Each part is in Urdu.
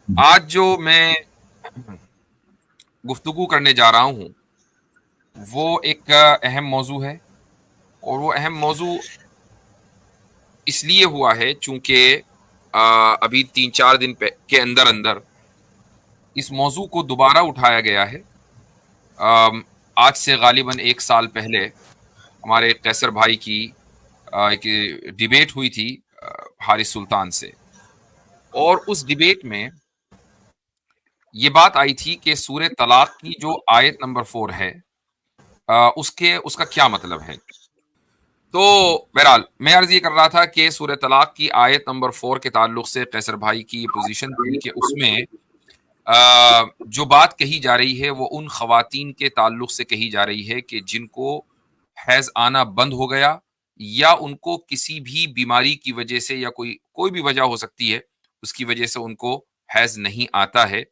آج جو میں گفتگو کرنے جا رہا ہوں وہ ایک اہم موضوع ہے، اور وہ اہم موضوع اس لیے ہوا ہے چونکہ ابھی 3-4 دن کے اندر اندر اس موضوع کو دوبارہ اٹھایا گیا ہے۔ آج سے غالباً 1 سال پہلے ہمارے قیصر بھائی کی ایک ڈیبیٹ ہوئی تھی حارث سلطان سے، اور اس ڈیبیٹ میں یہ بات آئی تھی کہ سورہ طلاق کی جو آیت نمبر 4 ہے اس کا کیا مطلب ہے۔ تو بہرحال میں عرض یہ کر رہا تھا کہ سورہ طلاق کی آیت نمبر 4 کے تعلق سے قیصر بھائی کی یہ پوزیشن تھی کہ اس میں جو بات کہی جا رہی ہے وہ ان خواتین کے تعلق سے کہی جا رہی ہے کہ جن کو حیض آنا بند ہو گیا، یا ان کو کسی بھی بیماری کی وجہ سے یا کوئی بھی وجہ ہو سکتی ہے اس کی وجہ سے ان کو حیض نہیں آتا ہے،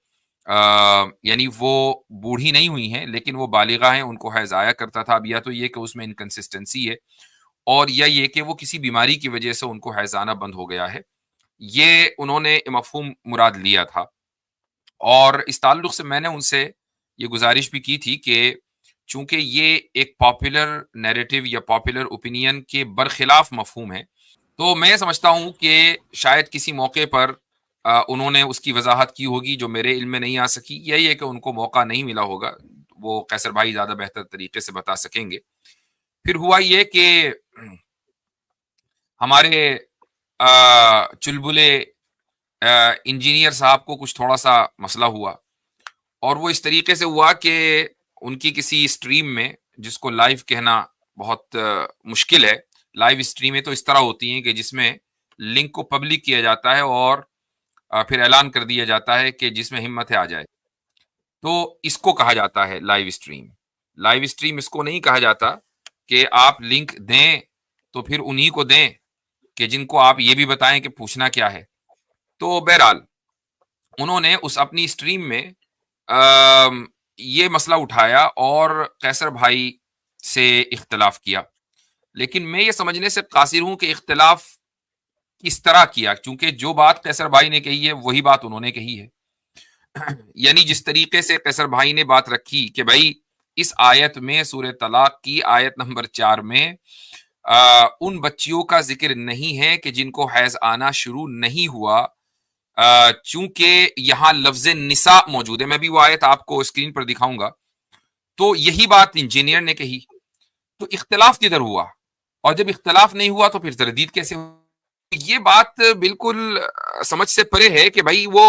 یعنی وہ بوڑھی نہیں ہوئی ہیں لیکن وہ بالغہ ہیں، ان کو حیض آیا کرتا تھا۔ اب یا تو یہ کہ اس میں انکنسسٹنسی ہے، اور یا یہ کہ وہ کسی بیماری کی وجہ سے ان کو حیض آنا بند ہو گیا ہے۔ یہ انہوں نے مفہوم مراد لیا تھا، اور اس تعلق سے میں نے ان سے یہ گزارش بھی کی تھی کہ چونکہ یہ ایک پاپولر نیریٹو یا پاپولر اوپینین کے برخلاف مفہوم ہے، تو میں سمجھتا ہوں کہ شاید کسی موقع پر انہوں نے اس کی وضاحت کی ہوگی جو میرے علم میں نہیں آ سکی، یہی ہے کہ ان کو موقع نہیں ملا ہوگا، وہ قیصر بھائی زیادہ بہتر طریقے سے بتا سکیں گے۔ پھر ہوا یہ کہ ہمارے چلبلے انجینئر صاحب کو کچھ تھوڑا سا مسئلہ ہوا، اور وہ اس طریقے سے ہوا کہ ان کی کسی اسٹریم میں، جس کو لائیو کہنا بہت مشکل ہے، لائیو اسٹریمیں تو اس طرح ہوتی ہیں کہ جس میں لنک کو پبلک کیا جاتا ہے اور پھر اعلان کر دیا جاتا ہے کہ جس میں ہمت ہے آ جائے، تو اس کو کہا جاتا ہے لائیو اسٹریم۔ لائیو اسٹریم اس کو نہیں کہا جاتا کہ آپ لنک دیں تو پھر انہی کو دیں کہ جن کو آپ یہ بھی بتائیں کہ پوچھنا کیا ہے۔ تو بہرحال انہوں نے اس اپنی اسٹریم میں یہ مسئلہ اٹھایا اور قیصر بھائی سے اختلاف کیا، لیکن میں یہ سمجھنے سے قاصر ہوں کہ اختلاف کس طرح کیا، چونکہ جو بات قیصر بھائی نے کہی ہے وہی بات انہوں نے کہی ہے۔ یعنی جس طریقے سے قیصر بھائی نے بات رکھی کہ بھائی اس آیت میں، سورہ طلاق کی آیت نمبر 4 میں ان بچیوں کا ذکر نہیں ہے کہ جن کو حیض آنا شروع نہیں ہوا، چونکہ یہاں لفظ نساء موجود ہے۔ میں بھی وہ آیت آپ کو اسکرین پر دکھاؤں گا۔ تو یہی بات انجینئر نے کہی، تو اختلاف کدھر ہوا؟ اور جب اختلاف نہیں ہوا تو پھر تردید کیسے ہو؟ یہ بات بالکل سمجھ سے پرے ہے کہ بھائی وہ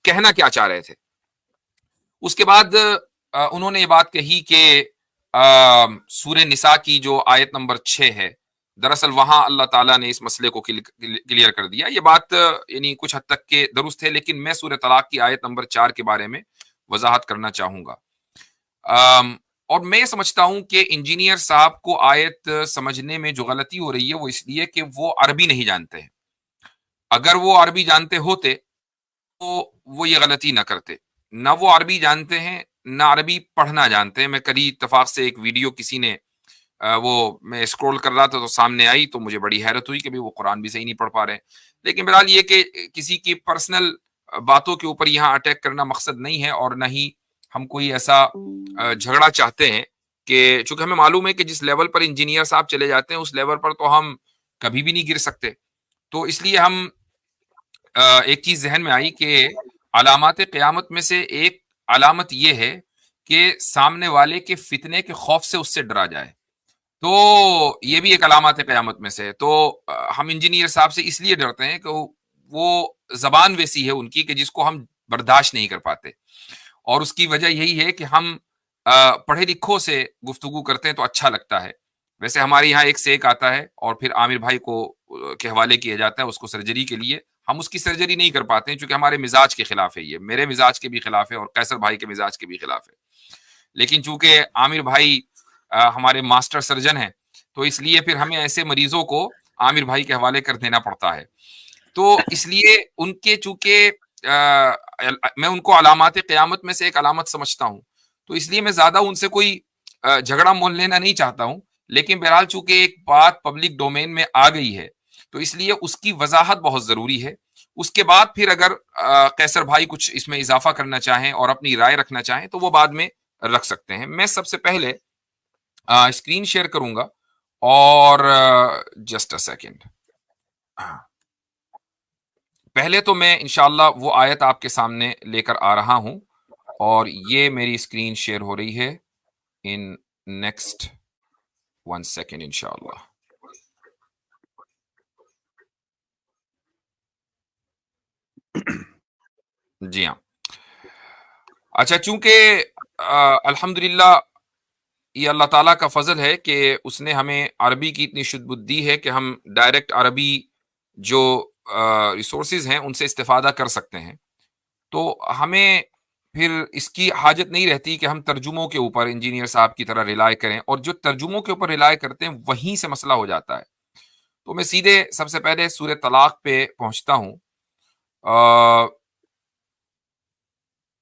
کہنا کیا چاہ رہے تھے۔ اس کے بعد انہوں نے یہ بات کہی کہ سورہ نساء کی جو آیت نمبر 6 ہے، دراصل وہاں اللہ تعالیٰ نے اس مسئلے کو کلیئر کر دیا۔ یہ بات یعنی کچھ حد تک کے درست ہے، لیکن میں سورہ طلاق کی آیت نمبر 4 کے بارے میں وضاحت کرنا چاہوں گا۔ اور میں سمجھتا ہوں کہ انجینئر صاحب کو آیت سمجھنے میں جو غلطی ہو رہی ہے وہ اس لیے کہ وہ عربی نہیں جانتے ہیں۔ اگر وہ عربی جانتے ہوتے تو وہ یہ غلطی نہ کرتے۔ نہ وہ عربی جانتے ہیں، نہ عربی پڑھنا جانتے ہیں۔ میں کل اتفاق سے ایک ویڈیو کسی نے وہ میں اسکرول کر رہا تھا تو سامنے آئی، تو مجھے بڑی حیرت ہوئی کہ وہ قرآن بھی صحیح نہیں پڑھ پا رہے ہیں۔ لیکن بہرحال یہ کہ کسی کی پرسنل باتوں کے اوپر یہاں اٹیک کرنا مقصد نہیں ہے، اور نہ ہی ہم کوئی ایسا جھگڑا چاہتے ہیں کہ چونکہ ہمیں معلوم ہے کہ جس لیول پر انجینئر صاحب چلے جاتے ہیں اس لیول پر تو ہم کبھی بھی نہیں گر سکتے۔ تو اس لیے ہم ایک چیز ذہن میں آئی کہ علامات قیامت میں سے ایک علامت یہ ہے کہ سامنے والے کے فتنے کے خوف سے اس سے ڈرا جائے، تو یہ بھی ایک علامات قیامت میں سے ہے۔ تو ہم انجینئر صاحب سے اس لیے ڈرتے ہیں کہ وہ زبان ویسی ہے ان کی کہ جس کو ہم برداشت نہیں کر پاتے، اور اس کی وجہ یہی ہے کہ ہم پڑھے لکھوں سے گفتگو کرتے ہیں تو اچھا لگتا ہے۔ ویسے ہمارے یہاں ایک سے ایک آتا ہے اور پھر عامر بھائی کو کے حوالے کیا جاتا ہے اس کو سرجری کے لیے۔ ہم اس کی سرجری نہیں کر پاتے ہیں چونکہ ہمارے مزاج کے خلاف ہے، یہ میرے مزاج کے بھی خلاف ہے اور قیصر بھائی کے مزاج کے بھی خلاف ہے۔ لیکن چونکہ عامر بھائی ہمارے ماسٹر سرجن ہیں تو اس لیے پھر ہمیں ایسے مریضوں کو عامر بھائی کے حوالے کر دینا پڑتا ہے۔ تو اس لیے ان کے چونکہ میں ان کو علامات قیامت میں سے ایک علامت سمجھتا ہوں، تو اس لیے میں زیادہ ان سے کوئی جھگڑا مول لینا نہیں چاہتا ہوں۔ لیکن بہرحال چونکہ ایک بات پبلک ڈومین میں آ گئی ہے تو اس لیے اس کی وضاحت بہت ضروری ہے، اس کے بعد پھر اگر قیصر بھائی کچھ اس میں اضافہ کرنا چاہیں اور اپنی رائے رکھنا چاہیں تو وہ بعد میں رکھ سکتے ہیں. میں سب سے پہلے اسکرین شیئر کروں گا اور جسٹ اے سیکنڈ. پہلے تو میں انشاءاللہ وہ آیت آپ کے سامنے لے کر آ رہا ہوں اور یہ میری اسکرین شیئر ہو رہی ہے ان نیکسٹ 1 سیکنڈ انشاءاللہ. جی ہاں. اچھا، چونکہ الحمدللہ یہ اللہ تعالیٰ کا فضل ہے کہ اس نے ہمیں عربی کی اتنی شد بدھ دی ہے کہ ہم ڈائریکٹ عربی جو ریسورسز ہیں ان سے استفادہ کر سکتے ہیں. تو ہمیں پھر اس کی حاجت نہیں رہتی کہ ہم ترجموں کے اوپر انجینئر صاحب کی طرح ریلائی کریں، اور جو ترجموں کے اوپر ریلائی کرتے ہیں وہیں سے مسئلہ ہو جاتا ہے. تو میں سیدھے سب سے پہلے سورہ طلاق پہ پہنچتا ہوں.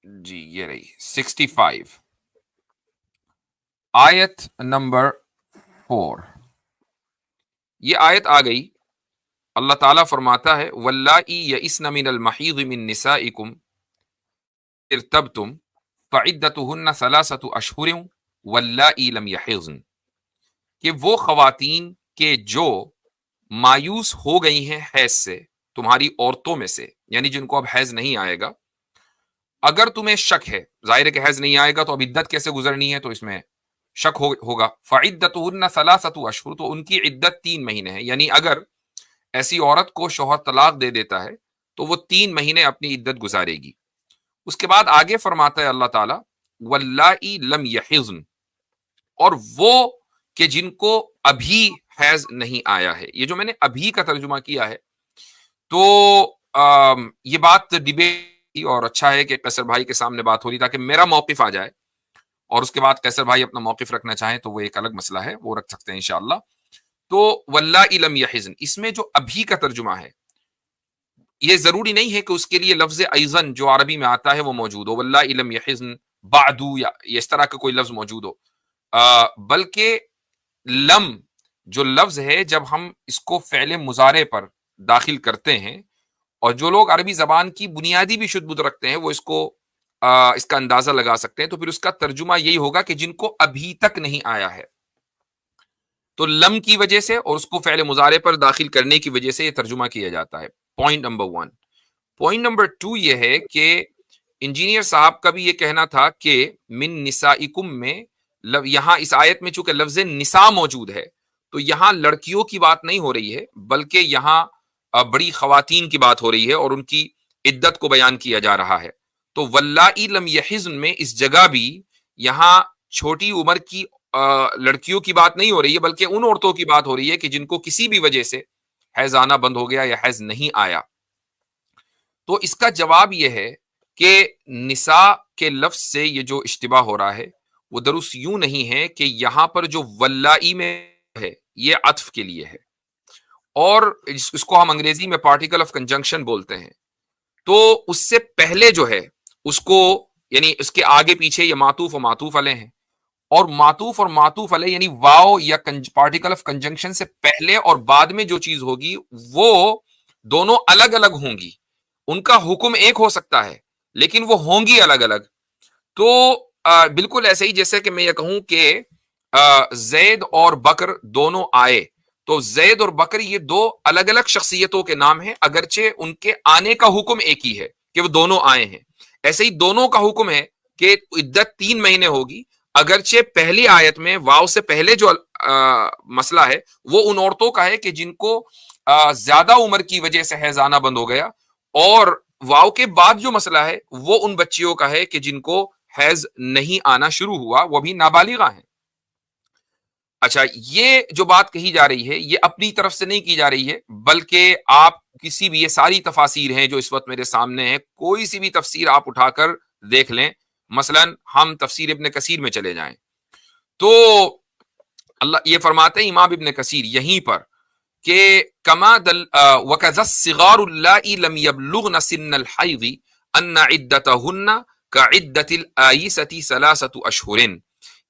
جی یہ رہی 65 آیت نمبر 4. یہ آیت آ گئی. اللہ تعالیٰ فرماتا ہے واللائی یئسن من المحیض من نسائکم ارتبتم فعدتہن ثلاثۃ اشہر واللائی لم یحضن، کہ وہ خواتین کے جو مایوس ہو گئی ہیں حیض سے تمہاری عورتوں میں سے، یعنی جن کو اب حیض نہیں آئے گا، اگر تمہیں شک ہے، ظاہر ہے کہ حیض نہیں آئے گا تو اب عدت کیسے گزرنی ہے، تو اس میں شک ہوگا. فعدتہن ثلاثۃ اشہر، تو ان کی عدت 3 مہینے ہے. یعنی اگر ایسی عورت کو شوہر طلاق دے دیتا ہے تو وہ 3 مہینے اپنی عدت گزارے گی. اس کے بعد آگے فرماتا ہے اللہ تعالیٰ واللائی لم یحضن، اور وہ کہ جن کو ابھی حیض نہیں آیا ہے. یہ جو میں نے ابھی کا ترجمہ کیا ہے تو یہ بات ڈیبیٹ، اور اچھا ہے کہ قیصر بھائی کے سامنے بات ہو رہی تاکہ میرا موقف آ جائے، اور اس کے بعد قیصر بھائی اپنا موقف رکھنا چاہیں تو وہ ایک الگ مسئلہ ہے، وہ رکھ سکتے ہیں انشاءاللہ. تو واللائی لم یحضن، اس میں جو ابھی کا ترجمہ ہے یہ ضروری نہیں ہے کہ اس کے لیے لفظ ایضن جو عربی میں آتا ہے وہ موجود ہو، واللائی لم یحضن بعدو یا اس طرح کا کوئی لفظ موجود ہو، بلکہ لم جو لفظ ہے جب ہم اس کو فعل مضارع پر داخل کرتے ہیں، اور جو لوگ عربی زبان کی بنیادی بھی شد بدھ رکھتے ہیں وہ اس کا اندازہ لگا سکتے ہیں، تو پھر اس کا ترجمہ یہی ہوگا کہ جن کو ابھی تک نہیں آیا ہے. تو لم کی وجہ سے اور اس کو فعل مضارع پر داخل کرنے کی وجہ سے یہ ترجمہ کیا جاتا ہے. Point number 1. پوائنٹ نمبر 2 یہ ہے کہ انجینئر صاحب کا بھی یہ کہنا تھا کہ من نسائکم میں یہاں اس آیت میں چونکہ لفظ نساء موجود ہے تو یہاں لڑکیوں کی بات نہیں ہو رہی ہے، بلکہ یہاں بڑی خواتین کی بات ہو رہی ہے اور ان کی عدت کو بیان کیا جا رہا ہے. تو واللائی لم یحضن میں اس جگہ بھی یہاں چھوٹی عمر کی لڑکیوں کی بات نہیں ہو رہی ہے، بلکہ ان عورتوں کی بات ہو رہی ہے کہ جن کو کسی بھی وجہ سے حیض آنا بند ہو گیا یا حیض نہیں آیا. تو اس کا جواب یہ ہے کہ نساء کے لفظ سے یہ جو اشتباہ ہو رہا ہے وہ درست یوں نہیں ہے کہ یہاں پر جو واللائی میں ہے یہ عطف کے لیے ہے، اور اس کو ہم انگریزی میں پارٹیکل آف کنجنکشن بولتے ہیں. تو اس سے پہلے جو ہے اس کو، یعنی اس کے آگے پیچھے یہ معطوف و معطوف علیہ ہیں، اور معطوف اور معطوف علیہ یعنی واو یا پارٹیکل آف کنجنکشن سے پہلے اور بعد میں جو چیز ہوگی وہ دونوں الگ الگ ہوں گی. ان کا حکم ایک ہو سکتا ہے لیکن وہ ہوں گی الگ الگ. تو بالکل ایسے ہی جیسے کہ میں یہ کہوں کہ زید اور بکر دونوں آئے، تو زید اور بکر یہ 2 الگ الگ شخصیتوں کے نام ہیں، اگرچہ ان کے آنے کا حکم ایک ہی ہے کہ وہ دونوں آئے ہیں. ایسے ہی دونوں کا حکم ہے کہ عدت 3 مہینے ہوگی، اگرچہ پہلی آیت میں واو سے پہلے جو مسئلہ ہے وہ ان عورتوں کا ہے کہ جن کو زیادہ عمر کی وجہ سے حیض آنا بند ہو گیا، اور واو کے بعد جو مسئلہ ہے وہ ان بچیوں کا ہے کہ جن کو حیض نہیں آنا شروع ہوا، وہ بھی نابالغہ ہیں. اچھا، یہ جو بات کہی جا رہی ہے یہ اپنی طرف سے نہیں کی جا رہی ہے، بلکہ آپ کسی بھی، یہ ساری تفاسیر ہیں جو اس وقت میرے سامنے ہیں، کوئی سی بھی تفسیر آپ اٹھا کر دیکھ لیں. مثلا ہم تفسیر ابن کثیر میں چلے جائیں تو اللہ یہ فرماتے ہیں امام ابن کثیر یہیں پر کہ کما وَكَذَا الصِّغَارُ اللَّائِي لَمْ يَبْلُغْنَ سِنَّ الْحَيْضِ أَنَّ عِدَّتَهُنَّ كَعِدَّةِ الْآيِسَةِ 3 أَشْهُرٍ.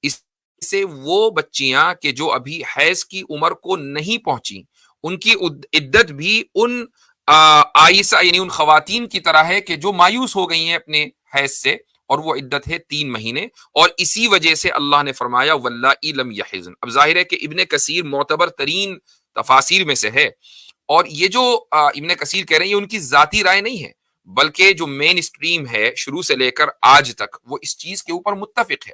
اس سے وہ بچیاں کہ جو ابھی حیض کی عمر کو نہیں پہنچی ان کی عدت بھی ان عائشہ یعنی ان خواتین کی طرح ہے کہ جو مایوس ہو گئی ہیں اپنے حیض سے، اور وہ عدت ہے 3 مہینے، اور اسی وجہ سے اللہ نے فرمایا واللائی لم یحزن۔ اب ظاہر ہے کہ ابن کثیر معتبر ترین تفاسیر میں سے ہے، اور یہ جو ابن کثیر کہہ رہے ہیں یہ ان کی ذاتی رائے نہیں ہے، بلکہ جو مین اسٹریم ہے شروع سے لے کر آج تک وہ اس چیز کے اوپر متفق ہے۔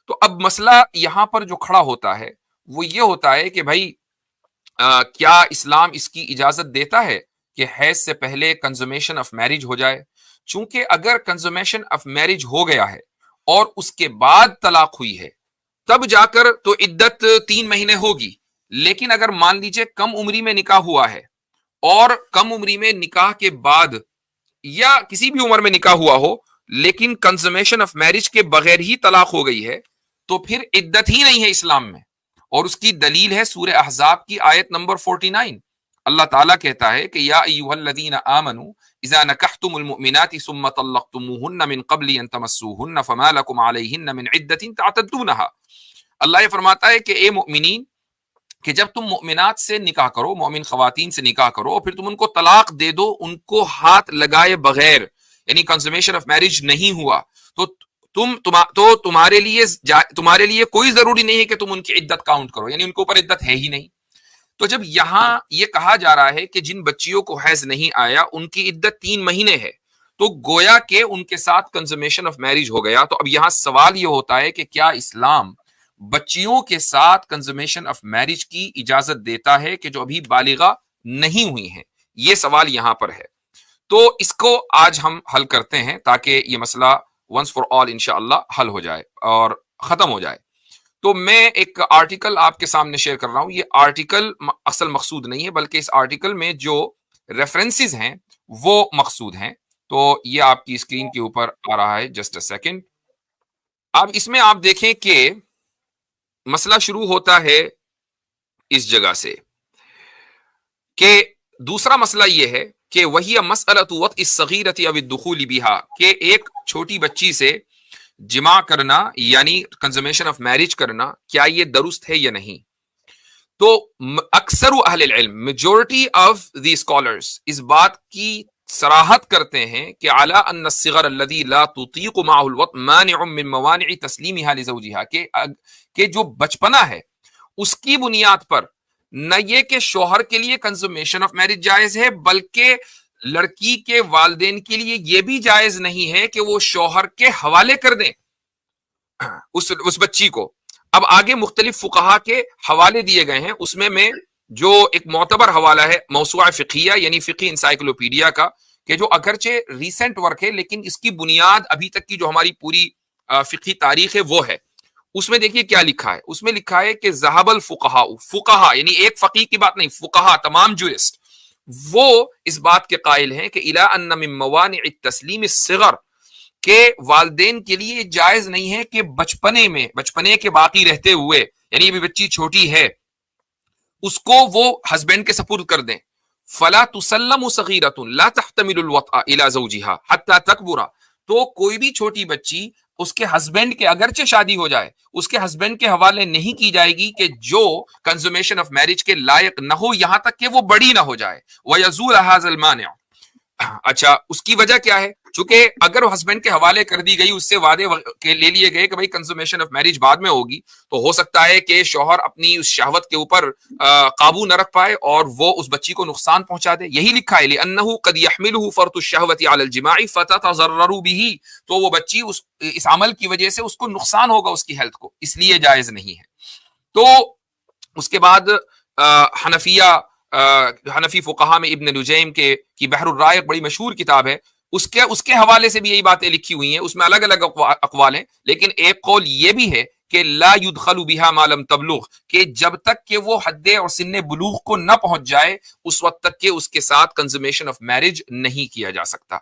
تو اب مسئلہ یہاں پر جو کھڑا ہوتا ہے وہ یہ ہوتا ہے کہ بھائی کیا اسلام اس کی اجازت دیتا ہے کہ حیض سے پہلے کنزومیشن آف میرج ہو جائے؟ چونکہ اگر کنزومیشن آف میرج ہو گیا ہے اور اس کے بعد طلاق ہوئی ہے تب جا کر تو عدت 3 مہینے ہوگی، لیکن اگر مان لیجئے کم عمری میں نکاح ہوا ہے اور کم عمری میں نکاح کے بعد یا کسی بھی عمر میں نکاح ہوا ہو لیکن کنزومیشن آف میرج کے بغیر ہی طلاق ہو گئی ہے تو پھر عدت ہی نہیں ہے اسلام میں، اور اس کی دلیل ہے سورہ احزاب کی آیت نمبر 49۔ اللہ تعالیٰ کہتا ہے کہ یا ایھا الذین آمنوا اذا نکحتم المؤمنات ثم طلقتموهن من قبل ان تمسوهن فما لكم عليهن من عدة تعتدونها۔ اللہ یہ فرماتا ہے کہ اے مؤمنین کہ جب تم مؤمنات سے نکاح کرو، مومن خواتین سے نکاح کرو، اور پھر تم ان کو طلاق دے دو ان کو ہاتھ لگائے بغیر، یعنی کنزومیشن آف میرج نہیں ہوا، تو تمہارے لیے کوئی ضروری نہیں ہے کہ تم ان کی عدت کاؤنٹ کرو، یعنی ان کے اوپر عدت ہے ہی نہیں۔ تو جب یہاں یہ کہا جا رہا ہے کہ جن بچیوں کو حیض نہیں آیا ان کی عدت 3 مہینے ہے، تو گویا کہ ان کے ساتھ کنزومیشن آف میرج ہو گیا۔ تو اب یہاں سوال یہ ہوتا ہے کہ کیا اسلام بچیوں کے ساتھ کنزومیشن آف میرج کی اجازت دیتا ہے کہ جو ابھی بالغہ نہیں ہوئی ہیں؟ یہ سوال یہاں پر ہے۔ تو اس کو آج ہم حل کرتے ہیں تاکہ یہ مسئلہ ونس فار آل انشاءاللہ حل ہو جائے اور ختم ہو جائے۔ تو میں ایک آرٹیکل آپ کے سامنے شیئر کر رہا ہوں۔ یہ آرٹیکل اصل مقصود نہیں ہے بلکہ اس آرٹیکل میں جو ریفرنسز ہیں وہ مقصود ہیں۔ تو یہ آپ کی اسکرین کے اوپر آ رہا ہے، جسٹ اے سیکنڈ۔ اب اس میں آپ دیکھیں کہ مسئلہ شروع ہوتا ہے اس جگہ سے کہ دوسرا مسئلہ یہ ہے کہ وہی مسئلۃ وطء الصغیرۃ او الدخول بها، کہ ایک چھوٹی بچی سے جماع کرنا یعنی کنزومیشن آف میرج کرنا کیا یہ درست ہے یا نہیں؟ تو اکثر اہل العلم، میجورٹی آف دی اسکالرز اس بات کی صراحت کرتے ہیں کہ علی ان الصغر الذی لا تطیق معه الوطء مانع من موانع تسلیمها لزوجها، کہ جو بچپنا ہے اس کی بنیاد پر نہ یہ کہ شوہر کے لیے کنزومیشن آف میرج جائز ہے بلکہ لڑکی کے والدین کے لیے یہ بھی جائز نہیں ہے کہ وہ شوہر کے حوالے کر دیں اس بچی کو۔ اب آگے مختلف فقہا کے حوالے دیے گئے ہیں، اس میں جو ایک معتبر حوالہ ہے موسوعہ فقہیہ یعنی فقی انسائیکلوپیڈیا کا، کہ جو اگرچہ ریسنٹ ورک ہے لیکن اس کی بنیاد ابھی تک کی جو ہماری پوری فقہی تاریخ ہے وہ ہے۔ اس میں دیکھیے کیا لکھا ہے، اس میں لکھا ہے کہ ذہب الفقہاء، فقہا یعنی ایک فقیہ کی بات نہیں، فقہا تمام جورسٹ وہ اس بات کے قائل ہیں کہ الی ان من موانع التسلیم الصغر، کہ والدین کے لیے جائز نہیں ہے کہ بچپنے کے باقی رہتے ہوئے، یعنی ابھی بچی چھوٹی ہے، اس کو وہ ہسبینڈ کے سپرد کر دیں۔ فلا تسلم صغیرۃ لا تحتمل الوطء الی زوجها حتی تکبر، تو کوئی بھی چھوٹی بچی اس کے ہسبینڈ کے اگرچہ شادی ہو جائے اس کے ہسبینڈ کے حوالے نہیں کی جائے گی کہ جو کنزومیشن آف میرج کے لائق نہ ہو یہاں تک کہ وہ بڑی نہ ہو جائے۔ وَيَزُولَ هَذَا الْمَانِعُ، اچھا اس کی وجہ کیا ہے؟ چونکہ اگر ہسبینڈ کے حوالے کر دی گئی، اس سے وعدے لے لیے گئے کہ بھائی کنزومیشن آف میرج بعد میں ہوگی، تو ہو سکتا ہے کہ شوہر اپنی اس شہوت کے اوپر قابو نہ رکھ پائے اور وہ اس بچی کو نقصان پہنچا دے۔ یہی لکھا ہے لِأَنَّهُ قَدْ يَحْمِلُهُ فَرْطُ الشَّهْوَةِ عَلَى الْجِمَاعِ فَتَتَضَرَّرُ بِهِ، تو وہ بچی اس عمل کی وجہ سے اس کو نقصان ہوگا اس کی ہیلتھ کو، اس لیے جائز نہیں ہے۔ تو اس کے بعد حنفی فقہا میں ابن نجیم کی بحر الرائق بڑی مشہور کتاب ہے، اس کے حوالے سے بھی یہی باتیں لکھی ہوئی ہیں، اس میں الگ الگ اقوال ہیں، لیکن ایک قول یہ بھی ہے کہ لا يدخل بها ما لم تبلغ، کہ جب تک کہ وہ حد اور سن بلوغ کو نہ پہنچ جائے اس وقت تک کہ اس کے ساتھ کنزومیشن آف میرج نہیں کیا جا سکتا۔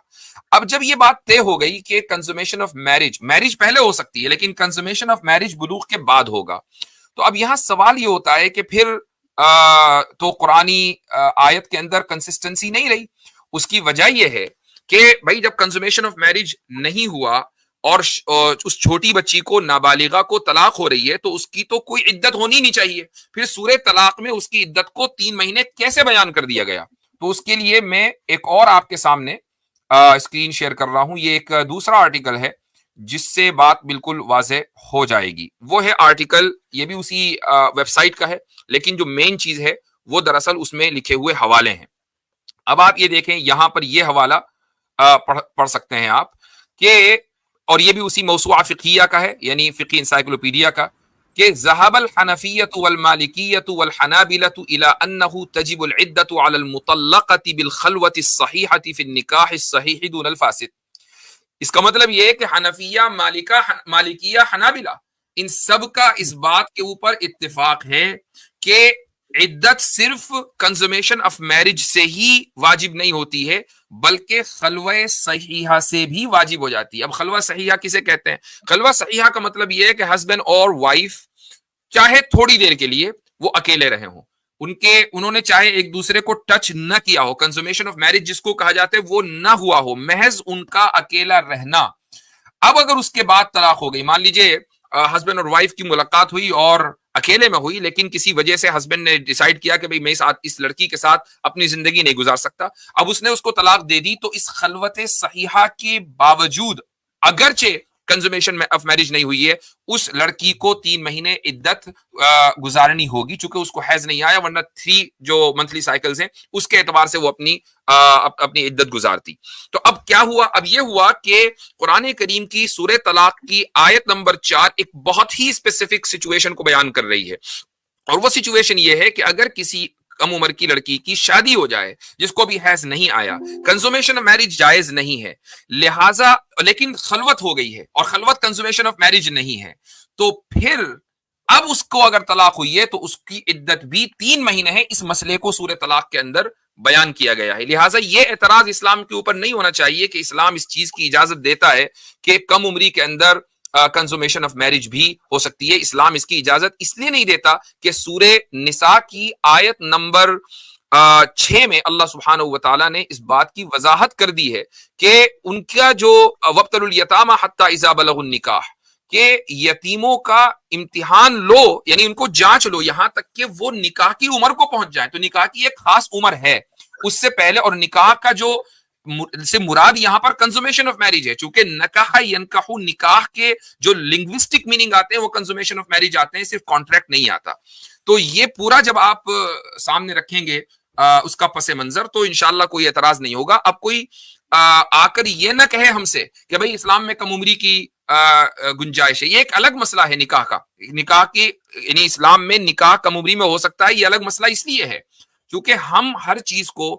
اب جب یہ بات طے ہو گئی کہ کنزومیشن آف میرج پہلے ہو سکتی ہے لیکن کنزومیشن آف میرج بلوغ کے بعد ہوگا، تو اب یہاں سوال یہ ہوتا ہے کہ پھر تو قرآنی آیت کے اندر کنسسٹنسی نہیں رہی۔ اس کی وجہ یہ ہے کہ بھائی جب کنزومیشن آف میرج نہیں ہوا اور اس چھوٹی بچی کو نابالغہ کو طلاق ہو رہی ہے تو اس کی تو کوئی عدت ہونی نہیں چاہیے، پھر سورہ طلاق میں اس کی عدت کو 3 مہینے کیسے بیان کر دیا گیا؟ تو اس کے لیے میں ایک اور آپ کے سامنے اسکرین شیئر کر رہا ہوں. یہ ایک دوسرا آرٹیکل ہے جس سے بات بالکل واضح ہو جائے گی. وہ ہے آرٹیکل, یہ بھی اسی ویب سائٹ کا ہے, لیکن جو مین چیز ہے وہ دراصل اس میں لکھے ہوئے حوالے ہیں. اب آپ یہ دیکھیں, یہاں پر یہ حوالہ پڑھ سکتے ہیں آپ کہ, اور یہ بھی اسی موسوعہ فقہیہ کا ہے, یعنی فقی انسائکلوپیڈیا کا, کہ ذهب الحنفیة والمالکیة والحنابلة الى انه تجب العدة على المطلقة بالخلوة الصحيحة في النکاح الصحيح دون الفاسد. اس کا مطلب یہ ہے کہ حنفیہ, مالکیہ, حنابلہ, ان سب کا اس بات کے اوپر اتفاق ہے کہ عدت صرف کنزومیشن آف میرج سے ہی واجب نہیں ہوتی ہے, بلکہ خلوہ صحیحہ سے بھی واجب ہو جاتی ہے. اب خلوہ صحیحہ کسے کہتے ہیں؟ خلوہ صحیحہ کا مطلب یہ ہے کہ ہسبینڈ اور وائف چاہے تھوڑی دیر کے لیے وہ اکیلے رہے ہوں, انہوں نے چاہے ایک دوسرے کو ٹچ نہ کیا ہو, کنزومیشن آف میرج جس کو کہا جاتا ہے وہ نہ ہوا ہو, محض ان کا اکیلا رہنا. اب اگر اس کے بعد طلاق ہو گئی, مان لیجئے ہسبینڈ اور وائف کی ملاقات ہوئی اور اکیلے میں ہوئی, لیکن کسی وجہ سے ہسبینڈ نے ڈیسائیڈ کیا کہ بھئی میں اس لڑکی کے ساتھ اپنی زندگی نہیں گزار سکتا, اب اس نے اس کو طلاق دے دی, تو اس خلوت صحیحہ کے باوجود اگرچہ کنزومیشن آف میرج نہیں ہوئی ہے, اس لڑکی کو 3 مہینے عدت گزارنی ہوگی, چونکہ اس کو حیض نہیں آیا, ورنہ 3 جو منتھلی سائیکلز ہیں اس کے اعتبار سے وہ اپنی عدت گزارتی. تو اب کیا ہوا؟ اب یہ ہوا کہ قرآن کریم کی سورہ طلاق کی آیت نمبر 4 ایک بہت ہی اسپیسیفک سچویشن کو بیان کر رہی ہے, اور وہ سچویشن یہ ہے کہ اگر کسی کم عمر کی لڑکی کی شادی ہو جائے جس کو بھی حیض نہیں آیا, کنزومیشن آف میرج جائز نہیں ہے, لہٰذا لیکن خلوت ہو گئی ہے, اور خلوت کنزومیشن آف میرج نہیں ہے, تو پھر اب اس کو اگر طلاق ہوئی ہے تو اس کی عدت بھی 3 مہینے ہے. اس مسئلے کو سورہ طلاق کے اندر بیان کیا گیا ہے. لہٰذا یہ اعتراض اسلام کے اوپر نہیں ہونا چاہیے کہ اسلام اس چیز کی اجازت دیتا ہے کہ کم عمری کے اندر کنزومیشن آف میرج بھی ہو سکتی ہے. اسلام اس کی اجازت اس لیے نہیں دیتا کہ سورہ نساء کی آیت نمبر 6 میں اللہ سبحانہ و تعالیٰ نے اس بات کی وضاحت کر دی ہے کہ ان کا جو وابتلوا الیتامى حتی اذا بلغوا النکاح, کہ یتیموں کا امتحان لو, یعنی ان کو جانچ لو یہاں تک کہ وہ نکاح کی عمر کو پہنچ جائیں. تو نکاح کی ایک خاص عمر ہے اس سے پہلے, اور نکاح کا جو سے مراد یہاں پر کنزومیشن آف میرج ہے, چونکہ نکاح ینکح, نکاح کے جو لنگوسٹک میننگ آتے ہیں وہ کنزومیشن آف میرج آتے ہیں, صرف کانٹریکٹ نہیں آتا. تو یہ پورا جب آپ سامنے رکھیں گے اس کا پس منظر, تو انشاءاللہ کوئی اعتراض نہیں ہوگا. اب کوئی آ کر یہ نہ کہے ہم سے کہ بھئی اسلام میں کم عمری کی گنجائش ہے, یہ ایک الگ مسئلہ ہے نکاح کا. نکاح کی یعنی اسلام میں نکاح کم عمری میں ہو سکتا ہے, یہ الگ مسئلہ اس لیے ہے کیونکہ ہم ہر چیز کو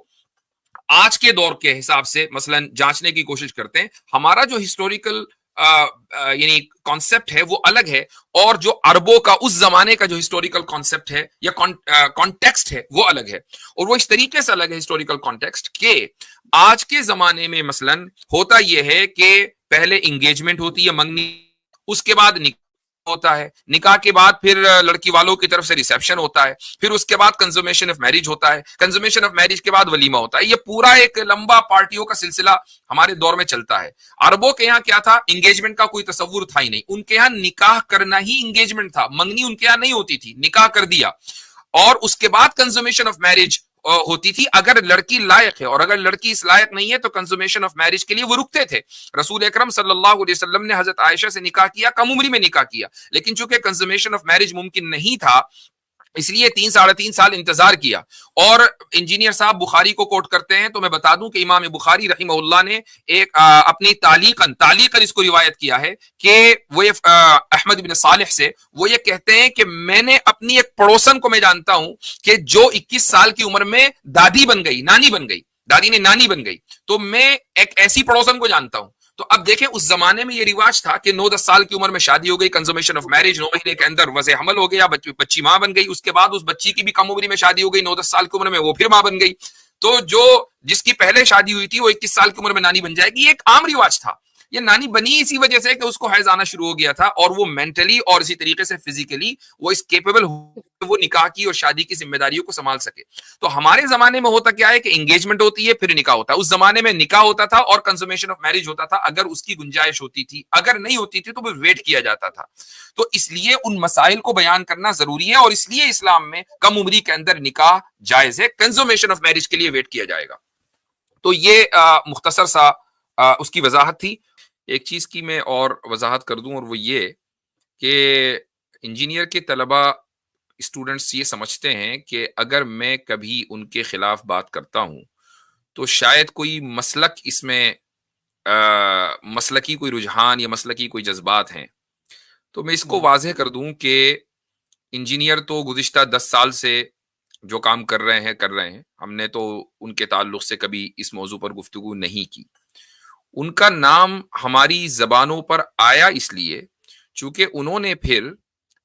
آج کے دور کے حساب سے مثلا جانچنے کی کوشش کرتے ہیں. ہمارا جو ہسٹوریکل یعنی کانسیپٹ ہے وہ الگ ہے, اور جو عربوں کا اس زمانے کا جو ہسٹوریکل کانسیپٹ ہے یا کانٹیکسٹ ہے وہ الگ ہے. اور وہ اس طریقے سے الگ ہے ہسٹوریکل کانٹیکسٹ کہ آج کے زمانے میں مثلا ہوتا یہ ہے کہ پہلے انگیجمنٹ ہوتی ہے منگنی, اس کے بعد نکاح ہوتا ہے, نکاح کے بعد پھر لڑکی والوں کی طرف سے ریسیپشن ہوتا ہے, پھر اس کے بعد کنزومیشن آف میرج ہوتا ہے, کنزومیشن آف میرج کے بعد ولیمہ ہوتا ہے. یہ پورا ایک لمبا پارٹیوں کا سلسلہ ہمارے دور میں چلتا ہے. عربوں کے یہاں کیا تھا, انگیجمنٹ کا کوئی تصور تھا ہی نہیں, ان کے یہاں نکاح کرنا ہی انگیجمنٹ تھا, منگنی ان کے یہاں نہیں ہوتی تھی, نکاح کر دیا اور اس کے بعد کنزومیشن آف میرج ہوتی تھی اگر لڑکی لائق ہے, اور اگر لڑکی اس لائق نہیں ہے تو کنزومیشن آف میرج کے لیے وہ رکتے تھے. رسول اکرم صلی اللہ علیہ وسلم نے حضرت عائشہ سے نکاح کیا, کم عمری میں نکاح کیا, لیکن چونکہ کنزومیشن آف میرج ممکن نہیں تھا اس لیے 3-3.5 سال انتظار کیا. اور انجینئر صاحب بخاری کو کوٹ کرتے ہیں, تو میں بتا دوں کہ امام بخاری رحمہ اللہ نے ایک اپنی تعلیقاً اس کو روایت کیا ہے کہ وہ احمد بن صالح سے وہ یہ کہتے ہیں کہ میں نے اپنی ایک پڑوسن کو میں جانتا ہوں کہ جو 21 سال کی عمر میں دادی بن گئی, نانی بن گئی, دادی نے نانی بن گئی, تو میں ایک ایسی پڑوسن کو جانتا ہوں. تو اب دیکھیں اس زمانے میں یہ رواج تھا کہ 9-10 سال کی عمر میں شادی ہو گئی, کنزومیشن آف میرج, 9 مہینے کے اندر وضع حمل ہو گیا, بچی ماں بن گئی, اس کے بعد اس بچی کی بھی کم عمری میں شادی ہو گئی, 9-10 سال کی عمر میں وہ پھر ماں بن گئی. تو جس کی پہلے شادی ہوئی تھی وہ 21 سال کی عمر میں نانی بن جائے گی, یہ ایک عام رواج تھا. یہ نانی بنی اسی وجہ سے کہ اس کو حیض آنا شروع ہو گیا تھا اور وہ مینٹلی اور اسی طریقے سے فزیکلی وہ اس کیپیبل وہ نکاح کی اور شادی کی ذمہ داریوں کو سنبھال سکے. تو ہمارے زمانے میں ہوتا کیا ہے کہ انگیجمنٹ ہوتی ہے پھر نکاح ہوتا ہے. اس زمانے میں نکاح ہوتا تھا اور کنسومیشن آف میرج ہوتا تھا اگر اس کی گنجائش ہوتی تھی, اگر نہیں ہوتی تھی تو وہ ویٹ کیا جاتا تھا. تو اس لیے ان مسائل کو بیان کرنا ضروری ہے اور اس لیے اسلام میں کم عمری کے اندر نکاح جائز ہے, کنزومیشن آف میرج کے لیے ویٹ کیا جائے گا. تو یہ مختصر سا اس کی وضاحت تھی. ایک چیز کی میں اور وضاحت کر دوں اور وہ یہ کہ انجینئر کے طلبہ اسٹوڈنٹس یہ سمجھتے ہیں کہ اگر میں کبھی ان کے خلاف بات کرتا ہوں تو شاید کوئی مسلک اس میں مسلکی کوئی رجحان یا مسلکی کوئی جذبات ہیں. تو میں اس کو واضح کر دوں کہ انجینئر تو گزشتہ 10 سال سے جو کام کر رہے ہیں ہم نے تو ان کے تعلق سے کبھی اس موضوع پر گفتگو نہیں کی. ان کا نام ہماری زبانوں پر آیا اس لیے چونکہ انہوں نے پھر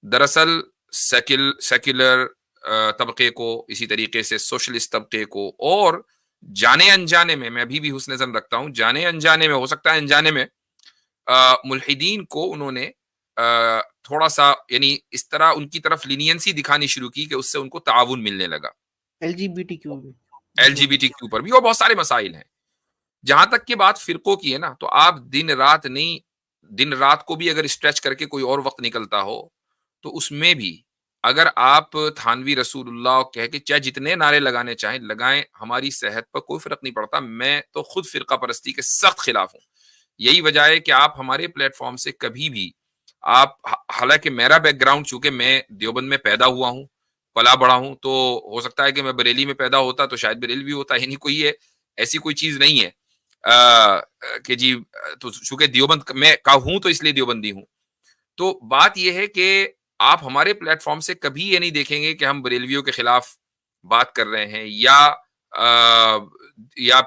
دراصل سیکولر طبقے کو, اسی طریقے سے سوشلسٹ طبقے کو, اور جانے انجانے میں ابھی بھی حسن ظن رکھتا ہوں, جانے انجانے میں, ہو سکتا ہے انجانے میں, ملحدین کو انہوں نے تھوڑا سا یعنی اس طرح ان کی طرف لینینسی دکھانی شروع کی کہ اس سے ان کو تعاون ملنے لگا. L G B T Q پر بھی اور بہت سارے مسائل ہیں. جہاں تک کہ بات فرقوں کی ہے نا, تو آپ دن رات کو بھی اگر اسٹریچ کر کے کوئی اور وقت نکلتا ہو تو اس میں بھی اگر آپ تھانوی رسول اللہ کہہ کے چاہے جتنے نعرے لگانے چاہیں لگائیں, ہماری صحت پر کوئی فرق نہیں پڑتا. میں تو خود فرقہ پرستی کے سخت خلاف ہوں. یہی وجہ ہے کہ آپ ہمارے پلیٹ فارم سے کبھی بھی آپ, حالانکہ میرا بیک گراؤنڈ چونکہ میں دیوبند میں پیدا ہوا ہوں, پلا بڑا ہوں, تو ہو سکتا ہے کہ میں بریلی میں پیدا ہوتا تو شاید بریلی بھی ہوتا, یعنی کوئی ہے ایسی کوئی چیز نہیں ہے کہ جی تو چونکہ دیوبند میں کا ہوں تو اس لیے دیوبندی ہوں. تو بات یہ ہے کہ آپ ہمارے پلیٹ فارم سے کبھی یہ نہیں دیکھیں گے کہ ہم بریلویوں کے خلاف بات کر رہے ہیں یا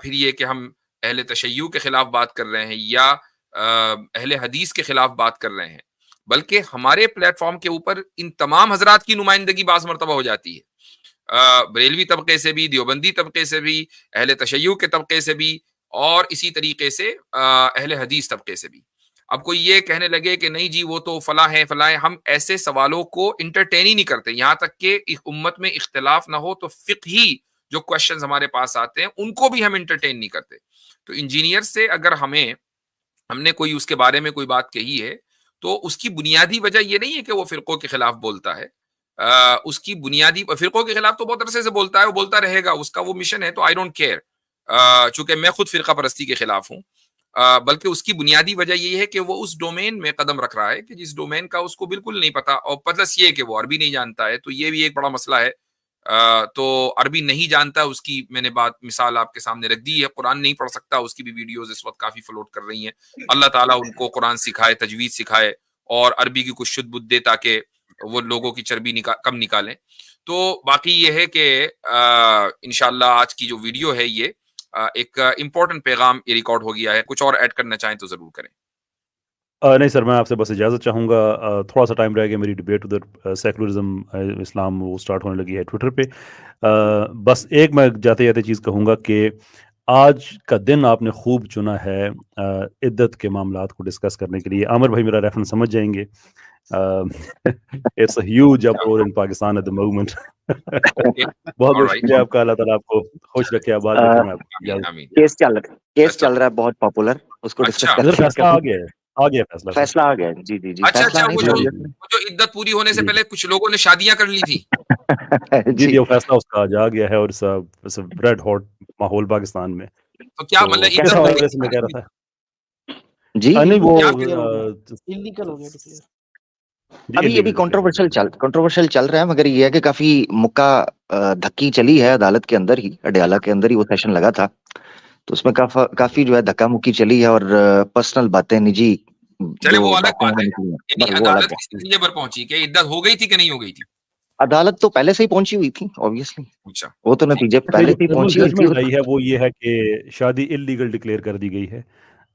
پھر یہ کہ ہم اہل تشیع کے خلاف بات کر رہے ہیں یا اہل حدیث کے خلاف بات کر رہے ہیں, بلکہ ہمارے پلیٹ فارم کے اوپر ان تمام حضرات کی نمائندگی بعض مرتبہ ہو جاتی ہے, بریلوی طبقے سے بھی, دیوبندی طبقے سے بھی, اہل تشیع کے طبقے سے بھی, اور اسی طریقے سے اہل حدیث طبقے سے بھی. اب کوئی یہ کہنے لگے کہ نہیں جی وہ تو فلاں ہیں فلاں ہیں, ہم ایسے سوالوں کو انٹرٹین ہی نہیں کرتے. یہاں تک کہ امت میں اختلاف نہ ہو تو فقہی جو کوشچنز ہمارے پاس آتے ہیں ان کو بھی ہم انٹرٹین نہیں کرتے. تو انجینئر سے اگر ہم نے کوئی اس کے بارے میں کوئی بات کہی ہے تو اس کی بنیادی وجہ یہ نہیں ہے کہ وہ فرقوں کے خلاف بولتا ہے. اس کی بنیادی فرقوں کے خلاف تو بہت عرصے سے بولتا ہے, وہ بولتا رہے گا, اس کا وہ مشن ہے, تو آئی ڈونٹ کیئر. چونکہ میں خود فرقہ پرستی کے خلاف ہوں, بلکہ اس کی بنیادی وجہ یہ ہے کہ وہ اس ڈومین میں قدم رکھ رہا ہے کہ جس ڈومین کا اس کو بالکل نہیں پتا, اور پلس یہ کہ وہ عربی نہیں جانتا ہے, تو یہ بھی ایک بڑا مسئلہ ہے. تو عربی نہیں جانتا, اس کی میں نے مثال آپ کے سامنے رکھ دی ہے. قرآن نہیں پڑھ سکتا, اس کی بھی ویڈیوز اس وقت کافی فلوٹ کر رہی ہیں. اللہ تعالیٰ ان کو قرآن سکھائے, تجوید سکھائے اور عربی کی کچھ شد بد دے تاکہ وہ لوگوں کی چربی کم نکالیں. تو باقی یہ ہے کہ انشاءاللہ آج کی جو ویڈیو ہے یہ ایک امپورٹنٹ پیغام یہ ریکارڈ ہو گیا ہے. کچھ اور ایڈ کرنا چاہیں تو ضرور کریں. نہیں سر, میں آپ سے بس اجازت چاہوں گا. تھوڑا سا ٹائم رہ گیا, میری ڈبیٹ ادھر سیکولرزم اسلام وہ سٹارٹ ہونے لگی ہے ٹویٹر پہ. بس ایک میں جاتے جاتے چیز کہوں گا کہ آج کا دن آپ نے خوب چنا ہے عدت کے معاملات کو ڈسکس کرنے کے لیے. عامر بھائی میرا ریفرنس سمجھ جائیں گے. It's a huge uproar in Pakistan at the moment. بہت بہت شکریہ آپ کا, اللہ تعالیٰ آپ کو خوش رکھے, آباد رکھے. کیس چل رہا ہے بہت پاپولر, اس کو ڈسکس کرتے ہیں. فیصلہ آ گیا فیصلہ آ گیا. جی جی جی. اچھا وہ جو عدت پوری ہونے سے پہلے کچھ لوگوں نے شادیاں کر لی تھی. جی وہ فیصلہ اس کا آ گیا ہے اور ریڈ ہاٹ ماحول پاکستان میں. تو کیا مطلب میں کہہ رہا تھا جی نہیں وہ انلیگل ہو گیا. ابھی یہ بھی کنٹروورشل چل رہا ہے, مگر یہ ہے کہ کافی مکہ دھکی چلی ہے عدالت کے اندر ہی, اڈیالہ کے اندر ہی وہ سیشن لگا تھا, تو اس میں کافی جو ہے دھکا مکی چلی ہے اور پرسنل باتیں نجی. چلے وہ الگ بات ہے, عدالت کس نتیجے پر پہنچی کہ عدت ہو گئی تھی کہ نہیں ہو گئی تھی؟ عدالت تو پہلے سے ہی پہنچی ہوئی تھی obviously. اچھا وہ تو نتیجے پہلے سے ہی پہنچی ہوئی تھی. ہے وہ یہ ہے کہ شادی انلیگل ڈکلیئر کر دی گئی ہے,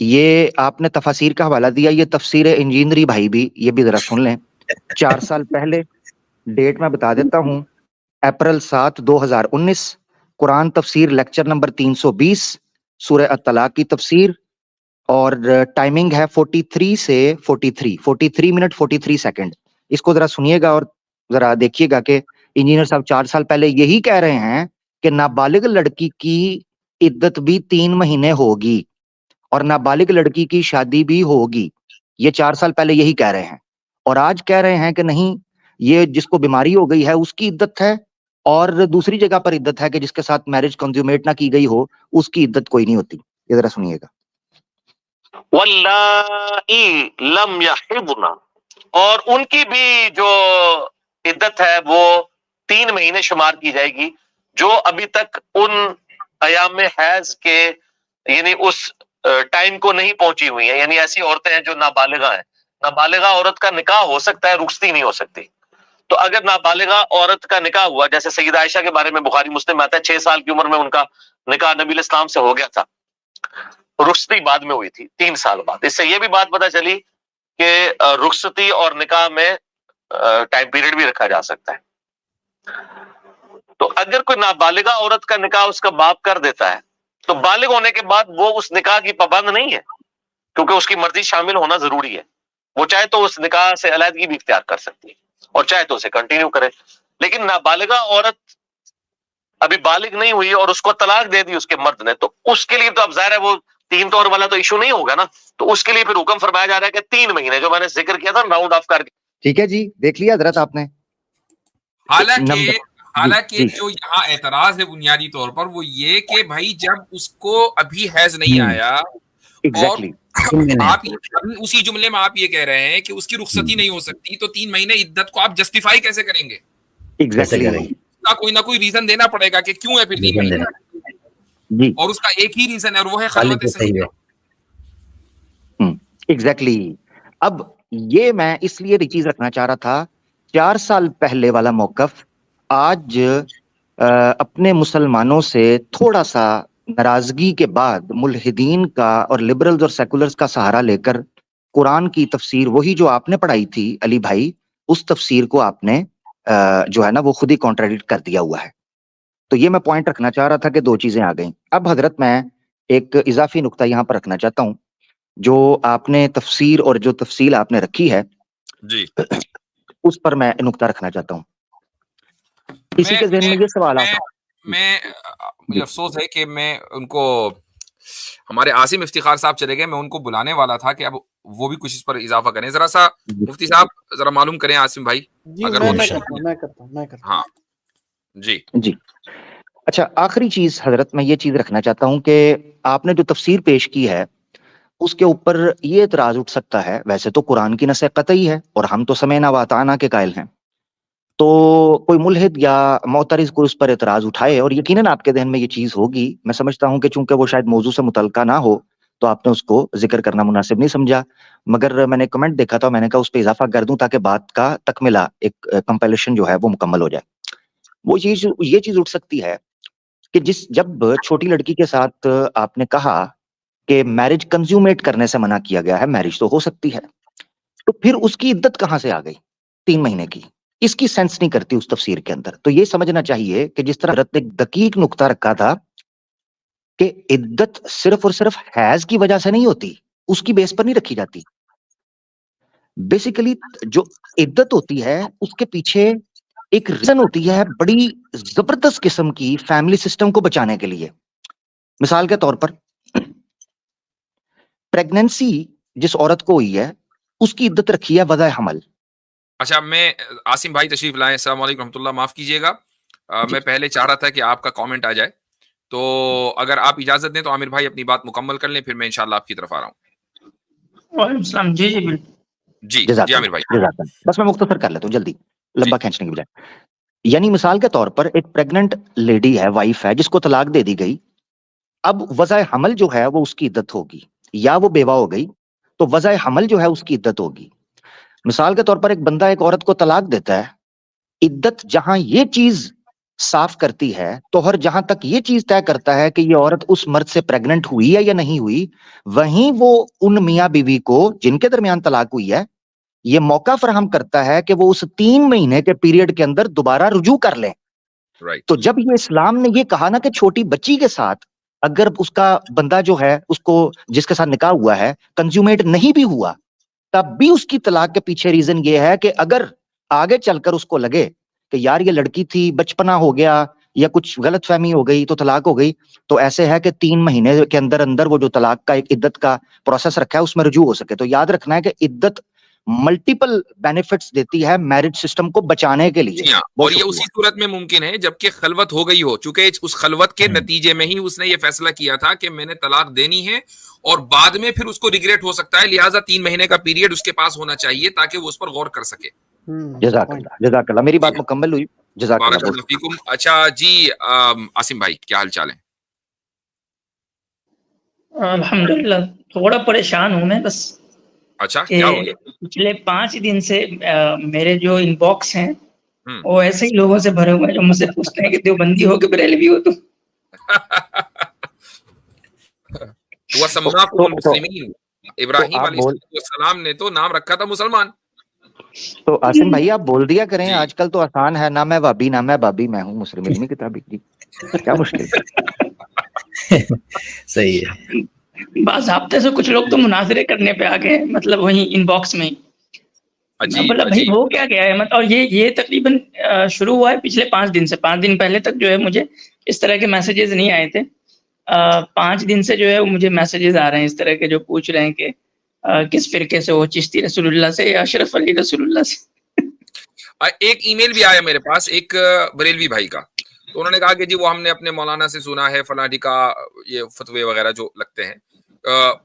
یہ آپ نے تفاسیر کا حوالہ دیا, یہ تفسیر انجینری بھائی بھی, یہ بھی ذرا سن لیں. 4 سال پہلے, ڈیٹ میں بتا دیتا ہوں, اپریل 7 2019, قرآن تفسیر لیکچر نمبر 320, سورہ الطلاق کی تفسیر, اور ٹائمنگ ہے 43 سے 43 منٹ 43 سیکنڈ. اس کو ذرا سنیے گا اور ذرا دیکھیے گا کہ انجینئر صاحب 4 سال پہلے یہی کہہ رہے ہیں کہ نابالغ لڑکی کی عدت بھی 3 مہینے ہوگی اور نابالغ لڑکی کی شادی بھی ہوگی. یہ 4 سال پہلے یہی کہہ رہے ہیں, اور آج کہہ رہے ہیں کہ نہیں, یہ جس کو بیماری ہو گئی ہے اس کی عدت ہے, اور دوسری جگہ پر عدت ہے کہ جس کے ساتھ میرج کنزیومیٹ نہ کی گئی ہو اس کی عدت کوئی نہیں ہوتی. یہ ذرا سنیے گا. واللائی لم یحضن, اور ان کی بھی جو عدت ہے وہ 3 مہینے شمار کی جائے گی جو ابھی تک ان ایام حیض کے یعنی اس ٹائم کو نہیں پہنچی ہوئی ہیں. یعنی ایسی عورتیں ہیں جو نابالغہ ہیں. نابالغہ عورت کا نکاح ہو سکتا ہے, رخصتی نہیں ہو سکتی. تو اگر نابالغہ عورت کا نکاح ہوا, جیسے سیدہ عائشہ کے بارے میں بخاری مسلم میں آتا ہے 6 سال کی عمر میں ان کا نکاح نبی علیہ السلام سے ہو گیا تھا, رخصتی بعد میں ہوئی تھی 3 سال بعد. اس سے یہ بھی بات پتہ چلی کہ رخصتی اور نکاح میں ٹائم پیریڈ بھی رکھا جا سکتا ہے. تو اگر کوئی نابالغہ عورت کا نکاح اس کا باپ کر دیتا ہے تو بالغ ہونے کے بعد وہ اس نکاح کی پابند نہیں ہے, کیونکہ اس کی مرضی شامل ہونا ضروری ہے. وہ چاہے تو اس نکاح سے علیحدگی بھی اختیار کر سکتی ہے اور چاہے تو اسے کنٹینیو کرے. لیکن نابالغہ عورت ابھی بالغ نہیں ہوئی اور اس کو طلاق دے دی اس کے مرد نے, تو اس کے لیے تو اب ظاہر ہے وہ 3 طور والا تو ایشو نہیں ہوگا نا. تو اس کے لیے پھر حکم فرمایا جا رہا ہے کہ 3 مہینے جو میں نے ذکر کیا تھا راؤنڈ آف کر کے. ٹھیک ہے جی, دیکھ لیا حضرت آپ نے. حالانکہ جو یہاں اعتراض ہے بنیادی طور پر وہ یہ کہ بھائی جب اس کو ابھی حیض نہیں آیا, اور آپ اسی جملے میں آپ یہ کہہ رہے ہیں کہ اس کی رخصتی نہیں ہو سکتی, تو 3 مہینے عدت کو آپ جسٹیفائی کیسے کریں گے؟ کوئی نہ کوئی ریزن دینا پڑے گا کہ کیوں ہے پھر 3 مہینے, اور اس کا ایک ہی ریزن ہے اور وہ ہے خلوت صحیح. ایگزیکٹلی. اب یہ میں اس لیے چیز رکھنا چاہ رہا تھا, 4 سال پہلے والا موقف آج اپنے مسلمانوں سے تھوڑا سا ناراضگی کے بعد ملحدین کا اور لبرلز اور سیکولرز کا سہارا لے کر قرآن کی تفسیر وہی جو آپ نے پڑھائی تھی علی بھائی, اس تفسیر کو آپ نے جو ہے نا وہ خود ہی کانٹراڈکٹ کر دیا ہوا ہے. تو یہ میں پوائنٹ رکھنا چاہ رہا تھا کہ 2 چیزیں آ گئیں. اب حضرت میں ایک اضافی نقطہ یہاں پر رکھنا چاہتا ہوں. جو آپ نے تفسیر اور جو تفصیل آپ نے رکھی ہے جی, اس پر میں نقطہ رکھنا چاہتا ہوں. اسی کے ذہن میں یہ سوال آتا ہے. مجھے افسوس ہے کہ میں ان کو, ہمارے عاصم افتخار صاحب چلے گئے, میں ان کو بلانے والا تھا کہ اب وہ بھی کچھ اس پر اضافہ کریں. ذرا سا مفتی صاحب ذرا معلوم کریں عاصم بھائی اگر وہ میں کرتا ہوں. ہاں جی. اچھا, آخری چیز حضرت میں یہ چیز رکھنا چاہتا ہوں کہ آپ نے جو تفسیر پیش کی ہے اس کے اوپر یہ اعتراض اٹھ سکتا ہے, ویسے تو قرآن کی نص قطعی ہے اور ہم تو سمعنا واطعنا کے قائل ہیں, تو کوئی ملحد یا معترض کو اس پر اعتراض اٹھائے اور یقیناً آپ کے ذہن میں یہ چیز ہوگی. میں سمجھتا ہوں کہ چونکہ وہ شاید موضوع سے متعلقہ نہ ہو تو آپ نے اس کو ذکر کرنا مناسب نہیں سمجھا, مگر میں نے کمنٹ دیکھا تھا, میں نے کہا اس پہ اضافہ کر دوں تاکہ بات کا تکملہ, ایک کمپلیشن جو ہے وہ مکمل ہو جائے. وہ یہ چیز اٹھ سکتی ہے کہ جب چھوٹی لڑکی کے ساتھ آپ نے کہا کہ میرج کنزیومیٹ کرنے سے منع کیا گیا ہے, میرج تو ہو سکتی ہے, تو پھر اس کی عدت کہاں سے آ گئی 3 مہینے کی؟ اس کی سینس نہیں کرتی اس تفسیر کے اندر. تو یہ سمجھنا چاہیے کہ جس طرح حضرت نے ایک دقیق نقطہ رکھا تھا کہ عدت صرف اور صرف حیض کی وجہ سے نہیں ہوتی, اس کی بیس پر نہیں رکھی جاتی. بیسیکلی جو عدت ہوتی ہے اس کے پیچھے ایک ریزن ہوتی ہے بڑی زبردست قسم کی, فیملی سسٹم کو بچانے کے لیے. مثال کے طور پر پریگننسی جس عورت کو ہوئی ہے اس کی عدت رکھی ہے وضع حمل. اچھا, میں عاصم بھائی تشریف لائیں, السلام علیکم رحمۃ اللہ, معاف کیجیے گا, میں پہلے چاہ رہا تھا کہ آپ کا کامنٹ آ جائے, تو اگر آپ اجازت دیں تو عامر بھائی اپنی بات مکمل کر لیں, پھر میں انشاءاللہ آپ کی طرف آ رہا ہوں. وعلیکم السلام. جی جی عامر بھائی, بس میں مختصر کر لیتا ہوں جلدی, لمبا کھینچنے کی بجائے. یعنی مثال کے طور پر ایک پریگننٹ لیڈی ہے, وائف ہے, جس کو طلاق دے دی گئی. اب وضع حمل جو ہے وہ اس کی عدت ہوگی, یا وہ بیوہ ہو گئی تو وضع حمل جو ہے اس کی عدت ہوگی. مثال کے طور پر ایک بندہ ایک عورت کو طلاق دیتا ہے, عدت جہاں یہ چیز صاف کرتی ہے، توہر جہاں تک یہ چیز طے کرتا ہے کہ یہ عورت اس مرد سے پریگننٹ ہوئی ہے یا نہیں ہوئی، وہیں وہ ان میاں بیوی کو جن کے درمیان طلاق ہوئی ہے یہ موقع فراہم کرتا ہے کہ وہ اس 3 مہینے کے پیریڈ کے اندر دوبارہ رجوع کر لیں. تو جب یہ اسلام نے یہ کہا نا کہ چھوٹی بچی کے ساتھ اگر اس کا بندہ جو ہے اس کو جس کے ساتھ نکاح ہوا ہے کنزیومیٹ نہیں بھی ہوا، تب بھی اس کی طلاق کے پیچھے ریزن یہ ہے کہ اگر آگے چل کر اس کو لگے کہ یار یہ لڑکی تھی بچپنا ہو گیا یا کچھ غلط فہمی ہو گئی تو طلاق ہو گئی، تو ایسے ہے کہ 3 مہینے کے اندر اندر وہ جو طلاق کا ایک عدت کا پروسیس رکھا ہے اس میں رجوع ہو سکے. تو یاد رکھنا ہے کہ عدت ملٹیپل بینیفٹس دیتی ہے میرج سسٹم کو بچانے کے لیے. اور یہ اسی صورت میں ممکن ہے جبکہ خلوت ہو گئی ہو، چونکہ اس خلوت کے نتیجے میں ہی اس نے یہ فیصلہ کیا تھا کہ میں نے طلاق دینی ہے، اور بعد میں پھر اس کو ریگریٹ ہو سکتا ہے، لہٰذا 3 مہینے کا پیریڈ اس کے پاس ہونا چاہیے تاکہ وہ اس پر غور کر سکے. جزاک اللہ میری بات مکمل ہوئی. جزاک اللہ فیکم. اچھا جی عاصم بھائی کیا حال چال ہے؟ الحمدللہ تھوڑا پریشان ہوں میں بس. اچھا کیا ہو گیا؟ پچھلے 5 دن سے میرے جو ان باکس ہیں وہ ایسے ہی لوگوں سے بھرے ہوئے ہیں جو مجھ سے پوچھتے ہیں کہ دیوبندی ہو کہ بریلوی ہو. وَسَمَّاكُمُ الْمُسْلِمِينَ، ابراہیم علیہ السلام نے تو نام رکھا تھا مسلمان. تو عاصم بھائی آپ بول دیا کریں آج کل تو آسان ہے، نہ میں وابی نہ میں بابی، میں ہوں مسلم علمی کتابی. جی کیا مشکل صحیح ہے. باضابطے سے کچھ لوگ تو مناظرے کرنے پہ آ گئے، مطلب وہیں ان باکس میں. بولا بھائی ہو کیا گیا ہے، اور یہ تقریباً شروع ہوا ہے پچھلے 5 دن سے. 5 دن پہلے تک جو ہے مجھے اس طرح کے میسیجز نہیں آئے تھے. 5 دن سے جو ہے مجھے میسیجز آ رہے ہیں اس طرح کے جو پوچھ رہے ہیں کہ کس فرقے سے ہو، چشتی رسول اللہ سے یا اشرف علی رسول اللہ سے. ایک ای میل بھی آیا میرے پاس ایک بریلوی بھائی کا، تو انہوں نے کہا کہ جی وہ ہم نے اپنے مولانا سے سنا ہے فلاں کا یہ فتوے وغیرہ جو لگتے ہیں،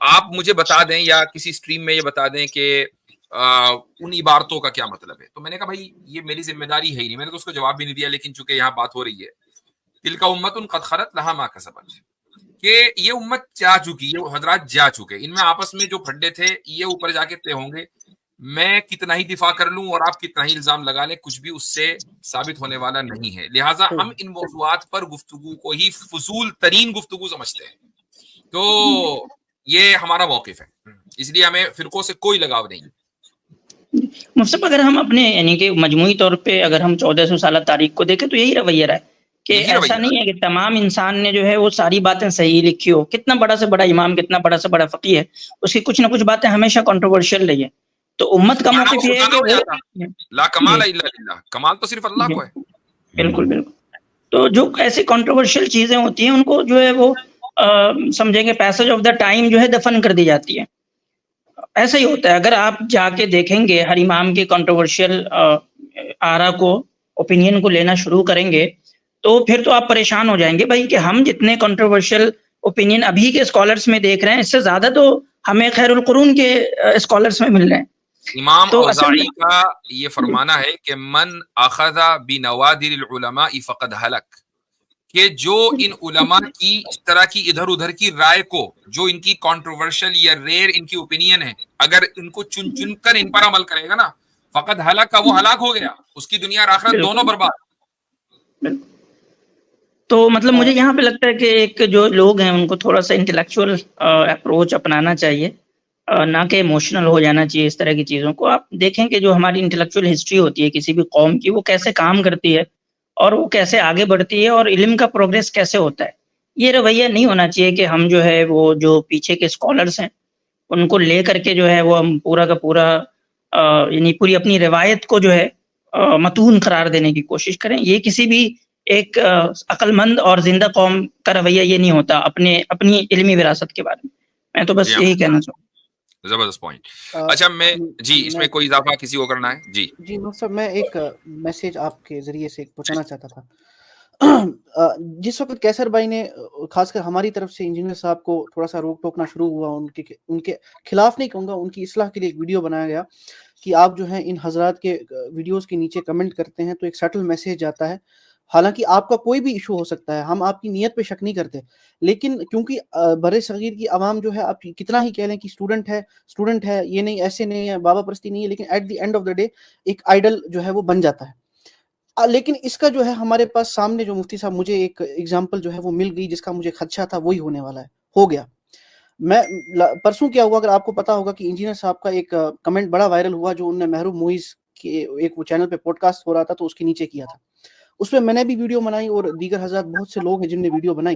آپ مجھے بتا دیں یا کسی سٹریم میں یہ بتا دیں کہ ان عبارتوں کا کیا مطلب ہے. تو میں نے کہا بھائی یہ میری ذمہ داری ہے ہی نہیں، میں نے تو اس کو جواب بھی نہیں دیا، لیکن چونکہ یہاں بات ہو رہی ہے تلک امت قد خلت لہا ما کسبت، کہ یہ امت جا چکی، یہ حضرات جا چکے، ان میں آپس میں جو پھڈے تھے یہ اوپر جا کے طے ہوں گے. میں کتنا ہی دفاع کر لوں اور آپ کتنا ہی الزام لگا لیں، کچھ بھی اس سے ثابت ہونے والا نہیں ہے. لہٰذا ہم ان موضوعات پر گفتگو کو ہی فضول ترین گفتگو سمجھتے ہیں. تو یہ ہمارا موقف ہے، اس لیے ہمیں فرقوں سے کوئی لگاؤ نہیں. مصطفیٰ اگر ہم اپنے یعنی کہ مجموعی طور پہ اگر ہم 1400 سالہ تاریخ کو دیکھیں تو یہی رویہ رہا ہے کہ ایسا نہیں ہے کہ تمام انسان نے جو ہے وہ ساری باتیں صحیح لکھی ہو. کتنا بڑا سے بڑا امام، کتنا بڑا سے بڑا فقیہ ہے، اس کی کچھ نہ کچھ باتیں ہمیشہ کنٹروورشل رہی ہے. تو امت کا موقف یہ ہے کہ لا کمال الا للہ، کمال تو صرف اللہ کو ہے. بالکل بالکل. تو جو ایسی کنٹروورشل چیزیں ہوتی ہیں ان کو جو ہے وہ سمجھیں گے پیسج آف دا ٹائم جو ہے دفن کر دی جاتی ہے. ایسا ہی ہوتا ہے. اگر آپ جا کے دیکھیں گے ہر امام کے کنٹروورشل آرا کو، اوپینین کو لینا شروع کریں گے تو پھر تو آپ پریشان ہو جائیں گے بھائی کہ ہم جتنے کنٹروورشل اوپینین ابھی کے اسکالرس میں دیکھ رہے ہیں اس سے زیادہ تو ہمیں خیر القرون کے اسکالرس میں مل رہے ہیں. امام اوزاعی کا یہ فرمانا ہے کہ من اخذ بنوادر العلماء فقد ہلک، کہ جو ان علماء کی اس طرح کی ادھر ادھر کی رائے کو، جو ان کی کنٹروورشل یا ریئر ان کی اوپینین ہے، اگر ان کو چن چن کر ان پر عمل کرے گا نا، فقد ہلاک کا وہ ہلاک ہو گیا، اس کی دنیا اور آخرت دونوں برباد. تو مطلب مجھے یہاں پہ لگتا ہے کہ ایک جو لوگ ہیں ان کو تھوڑا سا انٹلیکچوئل اپروچ اپنانا چاہیے، نہ کہ ایموشنل ہو جانا چاہیے اس طرح کی چیزوں کو. آپ دیکھیں کہ جو ہماری انٹلیکچوئل ہسٹری ہوتی ہے کسی بھی قوم کی، وہ کیسے کام کرتی ہے اور وہ کیسے آگے بڑھتی ہے اور علم کا پروگریس کیسے ہوتا ہے. یہ رویہ نہیں ہونا چاہیے کہ ہم جو ہے وہ جو پیچھے کے اسکالرس ہیں ان کو لے کر کے جو ہے وہ ہم پورا کا پورا یعنی پوری اپنی روایت کو جو ہے متون قرار دینے کی کوشش کریں. یہ کسی بھی ایک عقل مند اور زندہ قوم کا رویہ یہ نہیں ہوتا اپنی علمی وراثت کے بارے میں. میں تو بس یہی کہنا چاہوں. زبردست پوائنٹ. اچھا میں جی اس میں کوئی اضافہ کسی کو کرنا ہے؟ جی مقصد میں ایک میسج آپ کے ذریعے سے پہنچانا چاہتا تھا. جس وقت کیسر بھائی نے خاص کر ہماری طرف سے انجینئر صاحب کو تھوڑا سا روک ٹوکنا شروع ہوا، ان کے خلاف نہیں کہوں گا، ان کی اصلاح کے لیے ایک ویڈیو بنایا گیا کہ آپ جو ہیں ان حضرات کے ویڈیوز کے نیچے کمنٹ کرتے ہیں تو ایک سٹل میسج جاتا ہے. حالانکہ آپ کا کوئی بھی ایشو ہو سکتا ہے، ہم آپ کی نیت پہ شک نہیں کرتے، لیکن کیونکہ بر صغیر کی عوام جو ہے آپ کتنا ہی کہہ لیں کہ اسٹوڈنٹ ہے، یہ نہیں ایسے نہیں ہے، بابا پرستی نہیں ہے، لیکن at the end of the day ایک آئیڈل جو ہے وہ بن جاتا ہے. لیکن اس کا جو ہے ہمارے پاس سامنے جو مفتی صاحب مجھے ایک ایگزامپل جو ہے وہ مل گئی جس کا مجھے خدشہ تھا وہی ہونے والا ہے، ہو گیا. میں پرسوں کیا ہوا، اگر آپ کو پتا ہوگا کہ انجینئر صاحب کا ایک کمنٹ بڑا وائرل ہوا جو انہوں نے محروب موئز کے ایک وہ چینل پہ پوڈ کاسٹ ہو رہا تھا تو اس کے نیچے کیا تھا. اس میں نے بھی ویڈیو بنائی اور دیگر حضرات بہت سے لوگ ہیں جن نے ویڈیو بنائی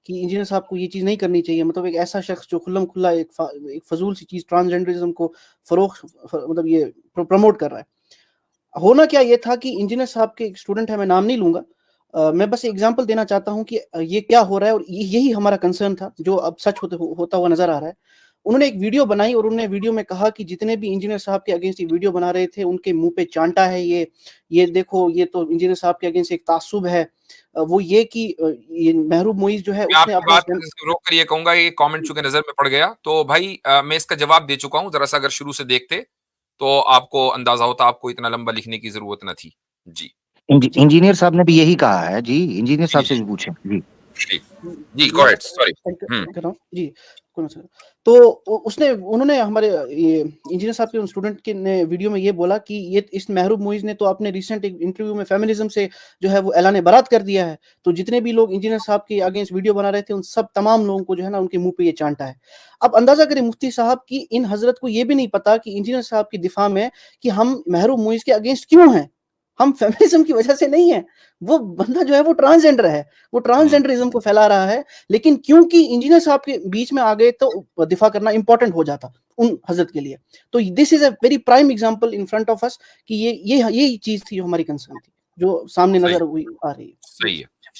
کہ انجینئر صاحب کو یہ چیز نہیں کرنی چاہیے. مطلب ایک ایسا شخص جو کھلم کھلا ایک فضول سی چیز ٹرانسجینڈرزم کو مطلب یہ پروموٹ کر رہا ہے. ہونا کیا یہ تھا کہ انجینئر صاحب کے ایک اسٹوڈنٹ ہے، میں نام نہیں لوں گا، میں بس ایگزامپل دینا چاہتا ہوں کہ یہ کیا ہو رہا ہے اور یہی ہمارا کنسرن تھا جو اب سچ ہوتا ہوا نظر آ رہا ہے. انہوں نے ایک ویڈیو بنائی اور انہوں نے ویڈیو میں کہا کہ جتنے بھی انجینئر صاحب کے اگینسٹ یہ ویڈیو بنا رہے تھے ان کے منہ پہ چانٹا ہے، یہ دیکھو یہ تو انجینئر صاحب کے اگینسٹ ایک تعصب ہے. وہ یہ کہ یہ محروب موئز جو ہے اس نے بات روک کر یہ کہوں گا یہ کامنٹ چونکہ نظر میں پڑ گیا تو بھائی میں اس کا جواب دے چکا ہوں، ذرا سا اگر شروع سے دیکھتے تو آپ کو اندازہ ہوتا، آپ کو اتنا لمبا لکھنے کی ضرورت نہ تھی. جی انجینئر صاحب نے بھی یہی کہا ہے. جی انجینئر صاحب سے بھی پوچھیں. جی گو اہیڈ، سوری. جی تو انہوں نے ہمارے انجینئر صاحب کے اسٹوڈنٹ کے نے ویڈیو میں یہ بولا کہ یہ اس محروب موئز نے تو اپنے ریسنٹ انٹرویو میں فیمنزم سے جو ہے وہ اعلان برات کر دیا ہے، تو جتنے بھی لوگ انجینئر صاحب کے اگینسٹ ویڈیو بنا رہے تھے ان سب تمام لوگوں کو جو ہے نا ان کے منہ پہ یہ چانٹا ہے. اب اندازہ کریں مفتی صاحب کی ان حضرت کو یہ بھی نہیں پتا کہ انجینئر صاحب کی دفاع میں کہ ہم محروب موئز کے اگینسٹ کیوں ہیں، ہم فیمنزم کی وجہ سے نہیں ہیں. وہ بندہ جو ہے وہ ٹرانسجینڈر ہے، وہ ٹرانسجینڈرزم کو پھیلا رہا ہے، لیکن کیونکہ انجینئر صاحب کے بیچ میں آ گئے تو دفاع کرنا امپورٹنٹ ہو جاتا ان حضرت کے لیے. تو this is a very prime example in front of us کہ یہی چیز تھی جو ہماری کنسرن تھی جو سامنے نظر آ رہی ہے. صحیح ہے.